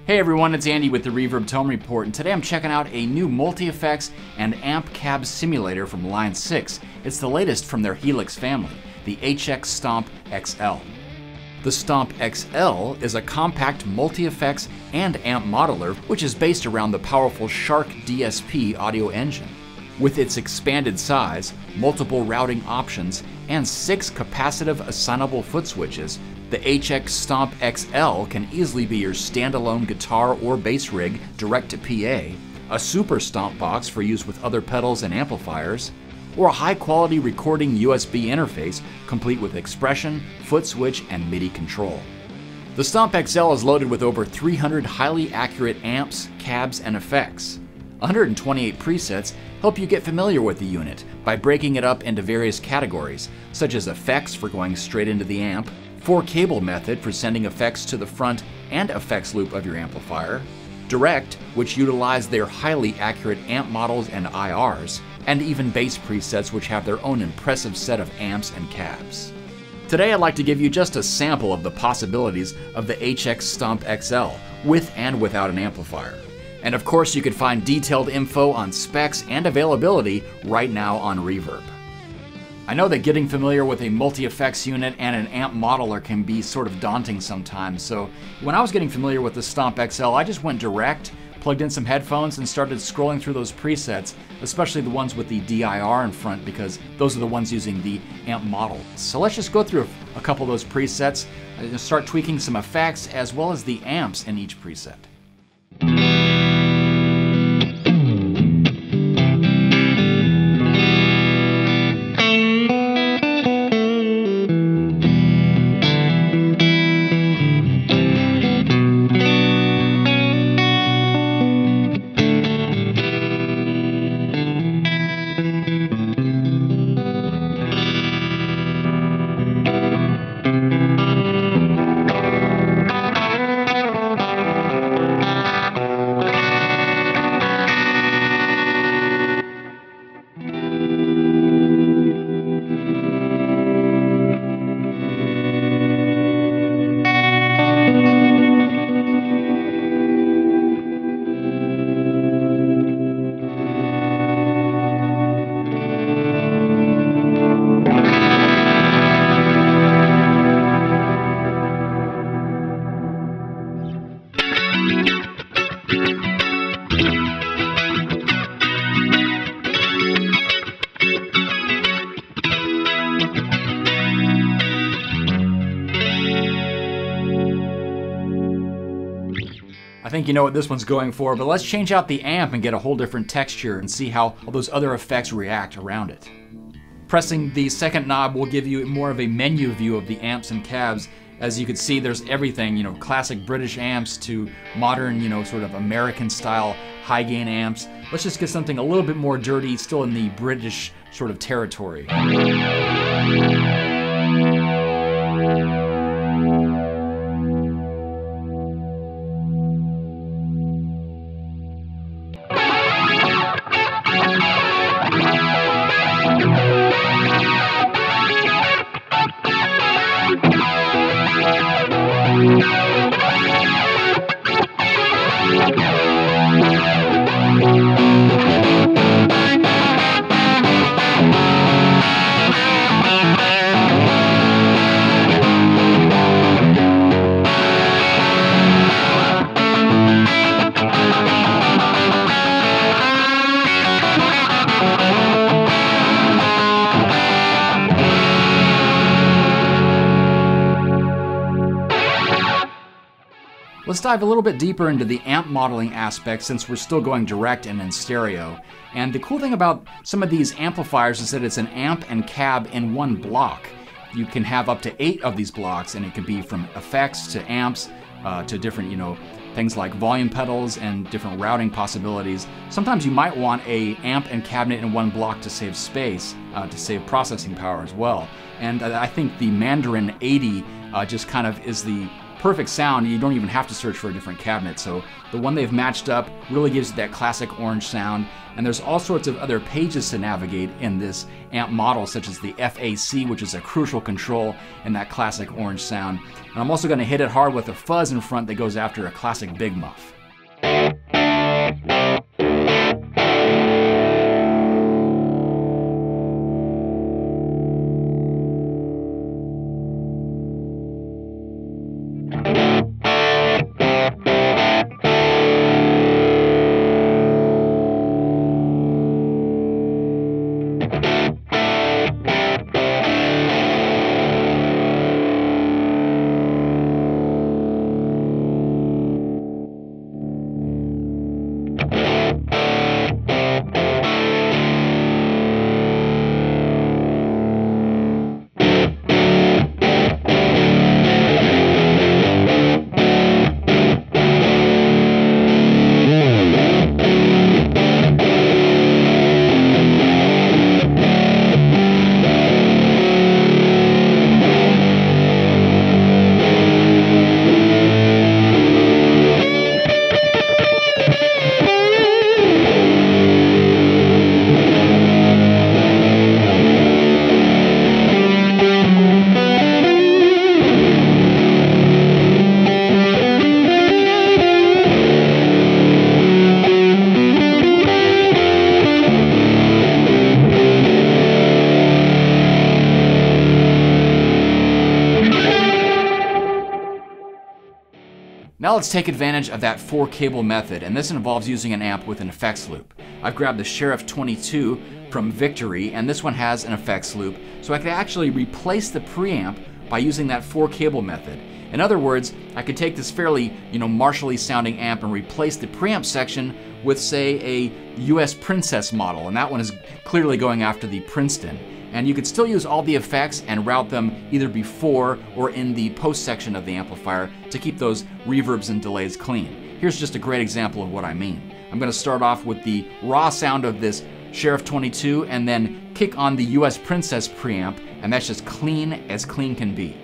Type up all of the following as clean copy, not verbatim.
Hey everyone, it's Andy with the Reverb Tone Report, and today I'm checking out a new multi-effects and amp cab simulator from Line 6. It's the latest from their Helix family, the HX Stomp XL. The Stomp XL is a compact multi-effects and amp modeler, which is based around the powerful Shark DSP audio engine. With its expanded size, multiple routing options, and 6 capacitive assignable foot switches, the HX Stomp XL can easily be your standalone guitar or bass rig direct to PA, a super stomp box for use with other pedals and amplifiers, or a high-quality recording USB interface complete with expression, foot switch, and MIDI control. The Stomp XL is loaded with over 300 highly accurate amps, cabs, and effects. 128 presets help you get familiar with the unit by breaking it up into various categories, such as effects for going straight into the amp, 4-cable method for sending effects to the front and effects loop of your amplifier, direct, which utilize their highly accurate amp models and IRs, and even bass presets which have their own impressive set of amps and cabs. Today I'd like to give you just a sample of the possibilities of the HX Stomp XL with and without an amplifier. And of course you can find detailed info on specs and availability right now on Reverb. I know that getting familiar with a multi-effects unit and an amp modeler can be sort of daunting sometimes, so when I was getting familiar with the Stomp XL, I just went direct, plugged in some headphones, and started scrolling through those presets, especially the ones with the DIR in front, because those are the ones using the amp model. So let's just go through a couple of those presets and start tweaking some effects as well as the amps in each preset. I think you know what this one's going for, but let's change out the amp and get a whole different texture and see how all those other effects react around it. Pressing the second knob will give you more of a menu view of the amps and cabs. As you can see, there's everything, classic British amps to modern, sort of American style high gain amps. Let's just get something a little bit more dirty, still in the British sort of territory. Let's dive a little bit deeper into the amp modeling aspect since we're still going direct and in stereo. And the cool thing about some of these amplifiers is that it's an amp and cab in one block. You can have up to 8 of these blocks, and it can be from effects to amps to different, things like volume pedals and different routing possibilities. Sometimes you might want a amp and cabinet in one block to save space, to save processing power as well. And I think the Mandarin 80 just kind of is the perfect sound. You don't even have to search for a different cabinet. So the one they've matched up really gives you that classic orange sound. And there's all sorts of other pages to navigate in this amp model, such as the FAC, which is a crucial control in that classic orange sound. And I'm also going to hit it hard with a fuzz in front that goes after a classic big muff. Now let's take advantage of that 4-cable method, and this involves using an amp with an effects loop. I've grabbed the Sheriff 22 from Victory, and this one has an effects loop, so I could actually replace the preamp by using that 4-cable method. In other words, I could take this fairly, Marshall-y sounding amp and replace the preamp section with, say, a US Princess model, and that one is clearly going after the Princeton. And you could still use all the effects and route them either before or in the post section of the amplifier to keep those reverbs and delays clean. Here's just a great example of what I mean. I'm going to start off with the raw sound of this Sheriff 22 and then kick on the US Princess preamp, and that's just clean as clean can be.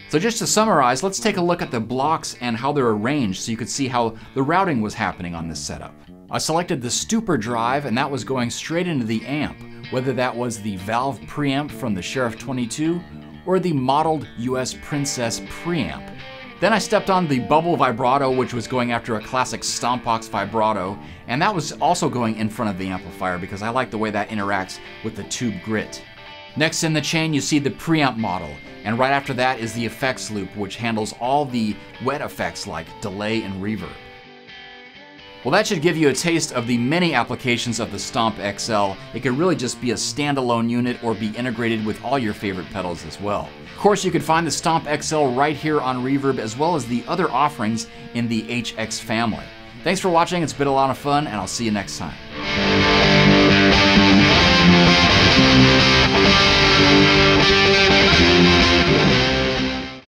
So just to summarize, let's take a look at the blocks and how they're arranged so you could see how the routing was happening on this setup. I selected the stupor drive, and that was going straight into the amp, whether that was the valve preamp from the Sheriff 22 or the modeled US Princess preamp. Then I stepped on the bubble vibrato, which was going after a classic Stomp vibrato, and that was also going in front of the amplifier because I like the way that interacts with the tube grit. Next in the chain, you see the preamp model, and right after that is the effects loop, which handles all the wet effects like delay and reverb. Well, that should give you a taste of the many applications of the Stomp XL. It could really just be a standalone unit or be integrated with all your favorite pedals as well. Of course, you can find the Stomp XL right here on Reverb, as well as the other offerings in the HX family. Thanks for watching, it's been a lot of fun, and I'll see you next time.